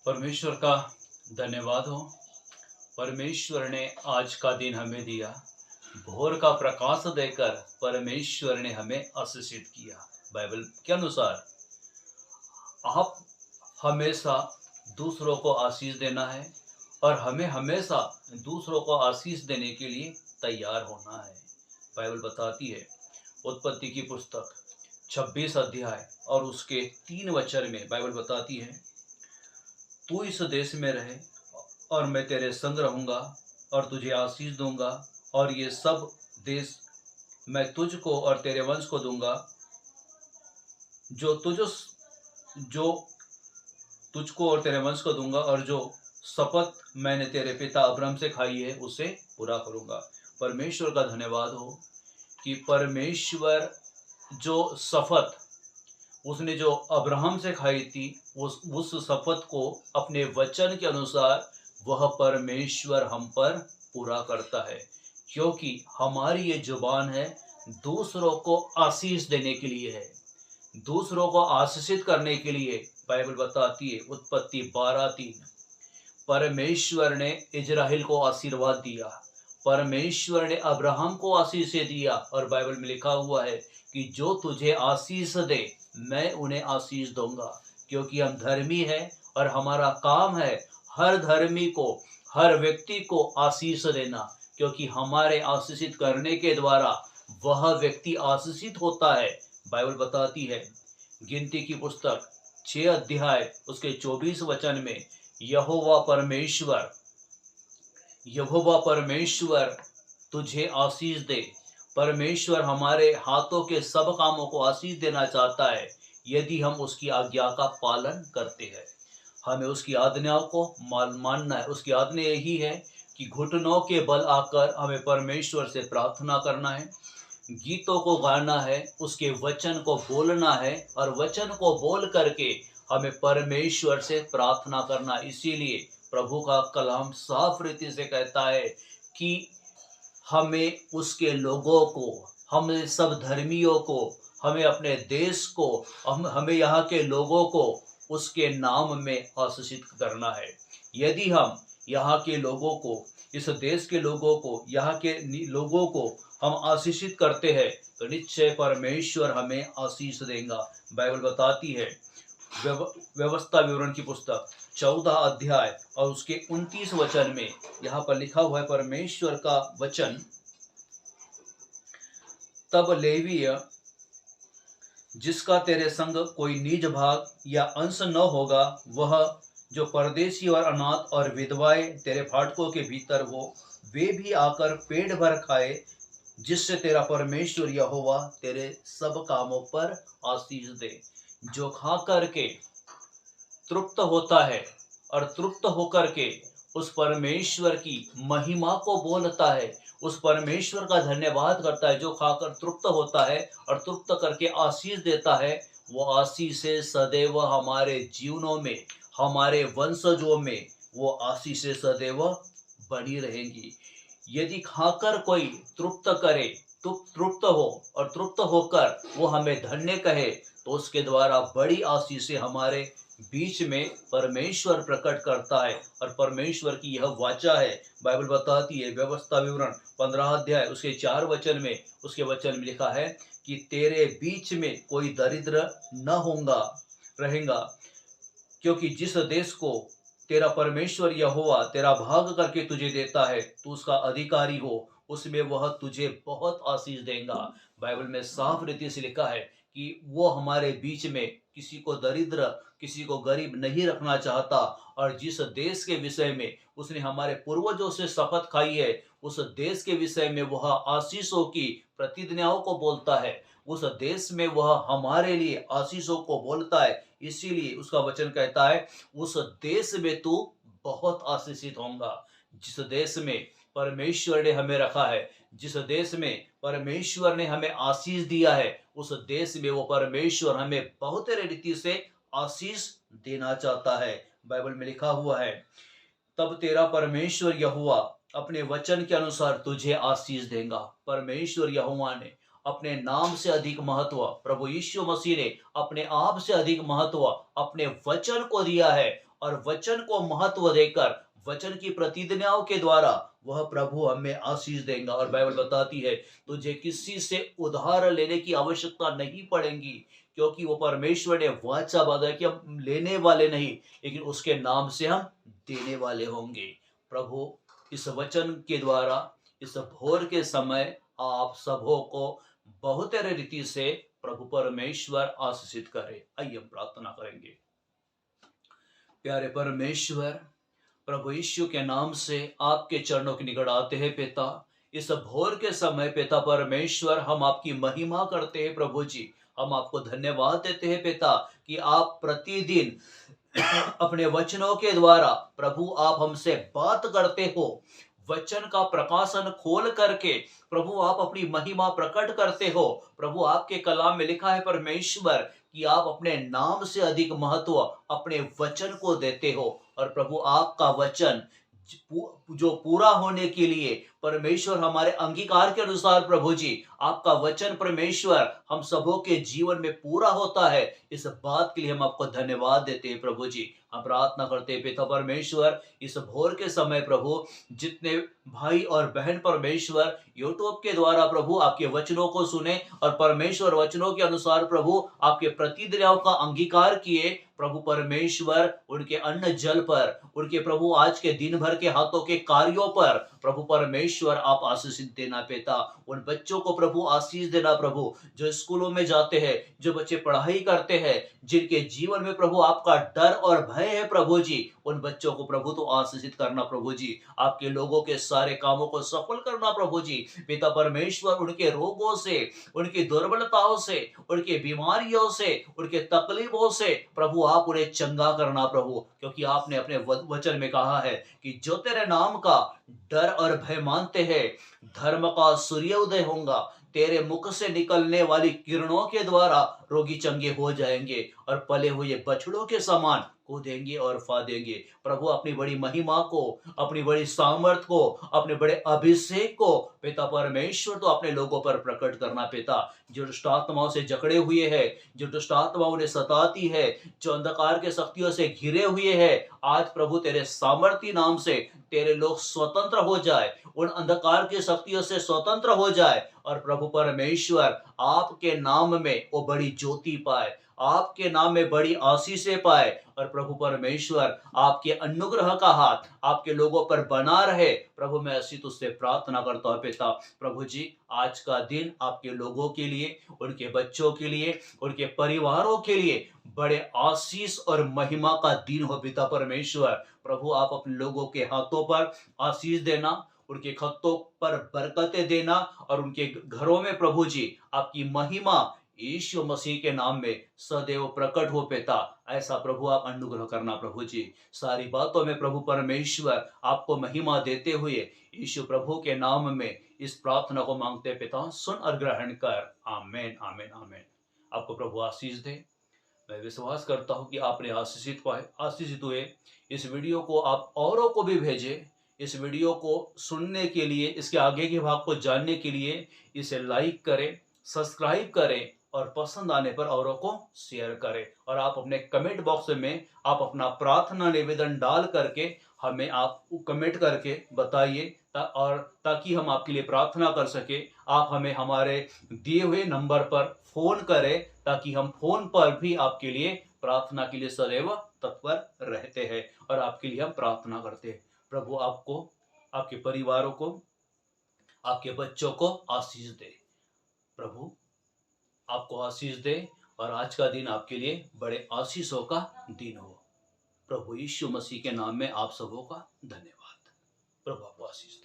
परमेश्वर का धन्यवाद हो। परमेश्वर ने आज का दिन हमें दिया। भोर का प्रकाश देकर परमेश्वर ने हमें आशीषित किया। बाइबल के अनुसार आप हमेशा दूसरों को आशीष देना है और हमें हमेशा दूसरों को आशीष देने के लिए तैयार होना है। बाइबल बताती है, उत्पत्ति की पुस्तक 26 अध्याय और उसके 3 वचन में बाइबल बताती है, तू इस देश में रहे और मैं तेरे संग रहूंगा और तुझे आशीष दूंगा और ये सब देश मैं तुझको और तेरे वंश को दूंगा जो जो तुझको और तेरे वंश को दूंगा और जो शपथ मैंने तेरे पिता अब्राहम से खाई है उसे पूरा करूंगा। परमेश्वर का धन्यवाद हो कि परमेश्वर जो शपथ उसने जो अब्राहम से खाई थी उस शपथ को अपने वचन के अनुसार वह परमेश्वर हम पर पूरा करता है, क्योंकि हमारी ये जुबान है दूसरों को आशीष देने के लिए है, दूसरों को आशीषित करने के लिए। बाइबल बताती है, उत्पत्ति 12:3, परमेश्वर ने इजराइल को आशीर्वाद दिया, परमेश्वर ने अब्राहम को आशीष दिया और बाइबल में लिखा हुआ है कि जो तुझे आशीष दे मैं उन्हें आशीष दूंगा, क्योंकि हम धर्मी हैं और हमारा काम है हर धर्मी को, हर व्यक्ति को आशीष देना, क्योंकि हमारे आशीषित करने के द्वारा वह व्यक्ति आशीषित होता है। बाइबल बताती है, गिनती की पुस्तक 6 अध्याय उसके 24 वचन में, यहोवा परमेश्वर तुझे आशीष दे। परमेश्वर हमारे हाथों के सब कामों को आशीष देना चाहता है यदि हम उसकी आज्ञा का पालन करते हैं। हमें उसकी आज्ञाओं को मानना है। उसकी आज्ञा यही है कि घुटनों के बल आकर हमें परमेश्वर से प्रार्थना करना है, गीतों को गाना है, उसके वचन को बोलना है और वचन को बोल करके हमें परमेश्वर से प्रार्थना करना। इसीलिए प्रभु का कलाम साफ रीति से कहता है कि हमें उसके लोगों को, हमें सब धर्मियों को, हमें अपने देश को, हमें यहाँ के लोगों को उसके नाम में आशीषित करना है। यदि हम यहाँ के लोगों को, इस देश के लोगों को, यहाँ के लोगों को हम आशीषित करते हैं तो निश्चय परमेश्वर हमें आशीष देगा। बाइबल बताती है, व्यवस्था विवरण की पुस्तक 14 अध्याय और उसके 29 वचन में यहाँ पर लिखा हुआ है परमेश्वर का वचन, तब लेवीय जिसका तेरे संग कोई निज भाग या अंश न होगा, वह जो परदेशी और अनाथ और विधवाएं तेरे फाटकों के भीतर हो, वे भी आकर पेट भर खाए, जिससे तेरा परमेश्वर यहोवा तेरे सब कामों पर आशीष दे। जो खा करके तृप्त होता है और तृप्त होकर के उस परमेश्वर की महिमा को बोलता है, उस परमेश्वर का धन्यवाद करता है, जो खाकर तृप्त होता है और तृप्त करके आशीष देता है, वो आशीषें सदैव हमारे जीवनों में, हमारे वंशजों में वो आशीषें सदैव बनी रहेंगी। यदि खाकर कोई तृप्त करे, तो तृप्त हो और तृप्त होकर वो हमें धन्य कहे, तो उसके द्वारा बड़ी आशीषें हमारे बीच में परमेश्वर प्रकट करता है और परमेश्वर की यह वाचा है। बाइबल बताती है, व्यवस्था विवरण 15 अध्याय उसके 4 वचन में, उसके वचन में लिखा है कि तेरे बीच में कोई दरिद्र न होगा रहेगा, क्योंकि जिस देश को तेरा परमेश्वर यहोवा तेरा भाग करके तुझे देता है, तू उसका अधिकारी हो, उसमें वह तुझे बहुत आशीष देगा। बाइबल में साफ रीति से लिखा है कि वो हमारे बीच में किसी को दरिद्र, किसी को गरीब नहीं रखना चाहता, और जिस देश के विषय में उसने हमारे पूर्वजों से शपथ खाई है, उस देश के विषय में वह आशीषों की प्रतिज्ञाओं को बोलता है, उस देश में वह हमारे लिए आशीषों को बोलता है। इसीलिए उसका वचन कहता है, उस देश में तू बहुत आशीषित होगा। जिस देश में परमेश्वर ने हमें रखा है, जिस देश में परमेश्वर ने हमें आशीष दिया है, उस देश में वो परमेश्वर हमें बहुत रीति से आशीष देना चाहता है। बाइबल में लिखा हुआ है, तब तेरा परमेश्वर यहोवा अपने वचन के अनुसार तुझे आशीष देगा। परमेश्वर यहोवा ने अपने नाम से अधिक महत्व, प्रभु यीशु मसीह ने अपने आप से अधिक महत्व अपने वचन को दिया है और वचन को महत्व देकर वचन की प्रतिज्ञाओं के द्वारा वह प्रभु हमें आशीष देगा। और बाइबल बताती है तुझे किसी से उधार लेने की आवश्यकता नहीं पड़ेगी, क्योंकि वो परमेश्वर ने वाचा बांधा कि हम लेने वाले नहीं, लेकिन उसके नाम से हम देने वाले होंगे। प्रभु इस वचन के द्वारा इस भोर के समय आप सबों को बहुत रीति से प्रभु परमेश्वर आशीषित करे। आइए हम प्रार्थना करेंगे। प्यारे परमेश्वर, प्रभु यीशु के नाम से आपके चरणों के निकट आते हैं पिता। इस भोर के समय पिता परमेश्वर हम आपकी महिमा करते हैं। प्रभु जी, हम आपको धन्यवाद देते हैं पिता कि आप प्रतिदिन अपने वचनों के द्वारा प्रभु आप हमसे बात करते हो। वचन का प्रकाशन खोल करके प्रभु आप अपनी महिमा प्रकट करते हो। प्रभु आपके कलाम में लिखा है परमेश्वर कि आप अपने नाम से अधिक महत्व अपने वचन को देते हो। और प्रभु आपका वचन जो पूरा होने के लिए परमेश्वर हमारे अंगीकार के अनुसार प्रभु जी आपका वचन परमेश्वर हम सबों के जीवन में पूरा होता है। इस बात के लिए हम आपको धन्यवाद देते हैं प्रभु जी। हम प्रार्थना करते हैं पिता परमेश्वर इस भोर के समय प्रभु जितने भाई और बहन परमेश्वर यूट्यूब के द्वारा प्रभु आपके वचनों को सुने और परमेश्वर वचनों के अनुसार प्रभु आपके प्रतिज्ञाओं का अंगीकार किए, प्रभु परमेश्वर उनके अन्न जल पर, उनके प्रभु आज के दिन भर के हाथों के कार्यों पर प्रभु परमेश्वर आप आशीष देना पिता। उन बच्चों को प्रभु आशीष देना प्रभु जो स्कूलों में जाते हैं, जो बच्चे पढ़ाई करते हैं, जिनके जीवन में प्रभु आपका डर और भय है प्रभु जी, उन बच्चों को प्रभु तो आशीषित करना प्रभु जी। आपके लोगों के सारे कामों को सफल करना प्रभु जी। पिता परमेश्वर उनके रोगों से, उनकी दुर्बलताओं से, उनकी बीमारियों से, उनके तकलीफों से प्रभु आप उन्हें चंगा करना प्रभु, क्योंकि आपने अपने वचन में कहा है कि जो तेरे नाम का डर और भय मानते हैं धर्म का सूर्योदय होगा। तेरे मुख से निकलने वाली किरणों के द्वारा रोगी चंगे हो जाएंगे और पले हुए बछड़ों के समान कूदेंगे और फादेंगे। प्रभु अपनी बड़ी महिमा को, अपनी बड़ी सामर्थ को, अपने बड़े अभिषेक को पिता परमेश्वर तो अपने लोगों पर प्रकट करना पिता। जो दुष्ट आत्माओं से जकड़े हुए हैं, जो दुष्ट आत्माओं ने सताती है, जो अंधकार के शक्तियों से घिरे हुए हैं, आज प्रभु तेरे सामर्थी नाम से तेरे लोग स्वतंत्र हो जाए, उन अंधकार की शक्तियों से स्वतंत्र हो जाए और प्रभु परमेश्वर आपके नाम में वो बड़ी ज्योति पाए, आपके नाम में बड़ी आशीषें पाए और प्रभु परमेश्वर आपके अनुग्रह का हाथ आपके लोगों पर बना रहे। प्रभु मैं ऐसी तुझसे प्रार्थना करता हूँ पिता। प्रभु जी आज का दिन आपके लोगों के लिए, उनके बच्चों के लिए, उनके परिवारों के लिए बड़े आशीष और महिमा का दिन हो पिता परमेश्वर। प्रभु आप अपने लोगों के हाथों पर आशीष देना, उनके खत्तों पर बरकतें देना और उनके घरों में प्रभु जी आपकी महिमा यीशु मसीह के नाम में सदैव प्रकट हो पिता। ऐसा प्रभु आप अनुग्रह करना प्रभु जी। सारी बातों में प्रभु परमेश्वर आपको महिमा देते हुए यीशु प्रभु के नाम में इस प्रार्थना को मांगते पिता, सुन और ग्रहण कर। आमेन आमेन आमेन। आपको प्रभु आशीष दे। मैं विश्वास करता हूँ कि आपने आशीषित हुए। इस वीडियो को आप औरों को भी भेजें। इस वीडियो को सुनने के लिए, इसके आगे के भाग को जानने के लिए इसे लाइक करें, सब्सक्राइब करें और पसंद आने पर औरों को शेयर करें। और आप अपने कमेंट बॉक्स में आप अपना प्रार्थना निवेदन डाल करके हमें आप कमेंट करके बताइए और ताकि हम आपके लिए प्रार्थना कर सके। आप हमें हमारे दिए हुए नंबर पर फोन करें ताकि हम फोन पर भी आपके लिए प्रार्थना के लिए सदैव तत्पर रहते हैं और आपके लिए हम प्रार्थना करते हैं। प्रभु आपको, आपके परिवारों को, आपके बच्चों को आशीष दे। प्रभु आपको आशीष दे और आज का दिन आपके लिए बड़े आशीषों का दिन हो। प्रभु यीशु मसीह के नाम में आप सबों का धन्यवाद। प्रभु आपको आशीष दे।